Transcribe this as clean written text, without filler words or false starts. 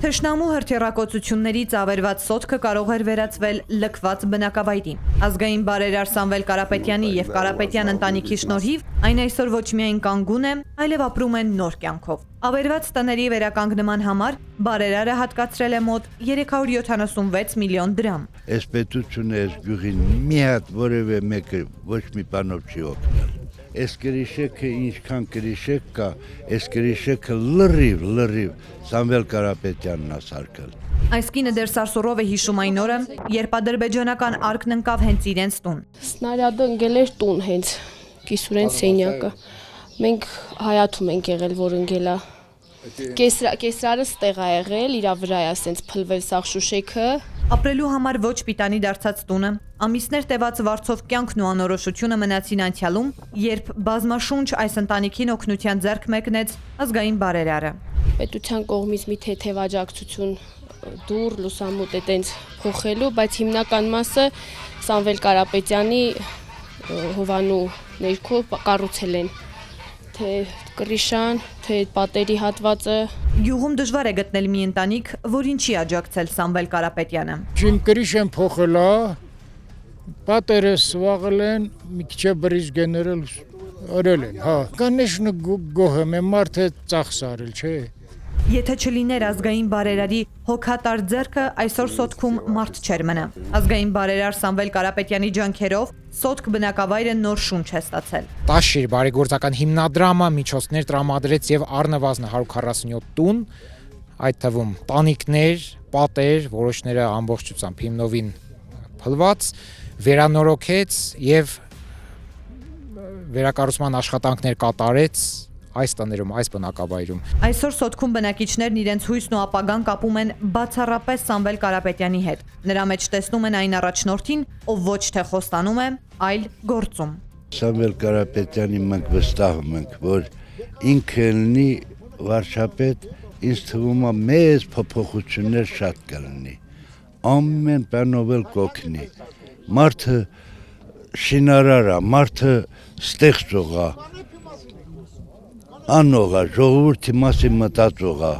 Թշնամու հրթիռակոծություններից ավերված սոտքը կարող էր վերածվել լքված բնակավայրի։ Ազգային բարերար Սամվել Կարապետյանի եւ Կարապետյան ընտանիքի շնորհիվ այն այսօր ոչ միայն կանգուն է, այլև ապրում է նոր կյանքով։ Ավերված տների վերականգնման համար բարերարը հատկացրել է մոտ 376 միլիոն դրամ։ Այս պետությունը այս գյուղին մի հատ որևէ մեկը ոչ մի բանով չի օգնել։ Այս կրիշեքը ինչքան կրիշեք կա, այս կրիշեքը լրիվ Սամվել Կարապետյանն է սարքել։ Այս կինը դեռ սարսուռով է հիշում այն օրը, երբ ադրբեջանական արկն ընկավ հենց իրենց տուն։ Սնարյադը ընկել էր տուն հենց կիսուրեն սենյակը։ Մենք հայաթում ենք եղել, որ ընկել է։ Կեսրարը ստեղ է եղել, իրա վրա է ասենց փլվել սաղ շուշեքը։ Ապրելու համար ոչ պիտանի դարձած տունը, ամիսներ տևած վարձով կյանքն ու անորոշությունը մնացին անցյալում, երբ բազմաշունչ այս ընտանիքին օգնության ձեռք մեկնեց ազգային բարերարը։ Պետության կողմից մի թեթև աջակցություն դուր լուսամուտ է տենց փոխելու, բայց հիմնական մասը Սամվել Կարապետյանի հովանու ներքո կառուցել են, թե կրիշան, թե պատերի հատվածը։ Գյուղում դժվար է գտնել մի ընտանիք, որին չի աջակցել Սամվել Կարապետյանը։ Չին կրիշեն փոխել է, պատերը սվաղել են, մի քիչ բրիժ գներել արել են, հա։ Կանեշնը գոհ եմ, մարդը ծախս արել, չէ։ Եթե չլիներ ազգային բարերարի հոգատար ձեռքը, այսօր Սոտքում մարդ չէր մնա։ Ազգային բարերար Սամվել Կարապետյանի ջանքերով Սոտք բնակավայրը նոր շունչ է ստացել։ Տաշիր բարեգործական հիմնադրամը միջոցներ տրամադրեց եւ առնվազն 147 տուն, այդ թվում տանիքներ, պատեր, որոշները ամբողջությամբ հիմնովին փլված, վերանորոգեց եւ վերակառուցման աշխատանքներ կատարեց այս տներում, այս բնակավայրում։ Այսօր Սոտքում բնակիչներն իրենց հույսն ու ապագան կապում են բացառապես Սամվել Կարապետյանի հետ։ Նրա մեջ տեսնում են այն առաջնորդին, ով ոչ թե խոստանում է, այլ գործում։ Սամվել Կարապետյանի մենք վստահում ենք, որ ինքը լինի վարչապետ, ինձ թվում է մեծ փոփոխություններ շատ կլինի։ Ամեն բանով էլ կօգնի։ Մարդը շինարար է, մարդը ստեղծող է, անող է, ժողովրդի մասին մտածող է։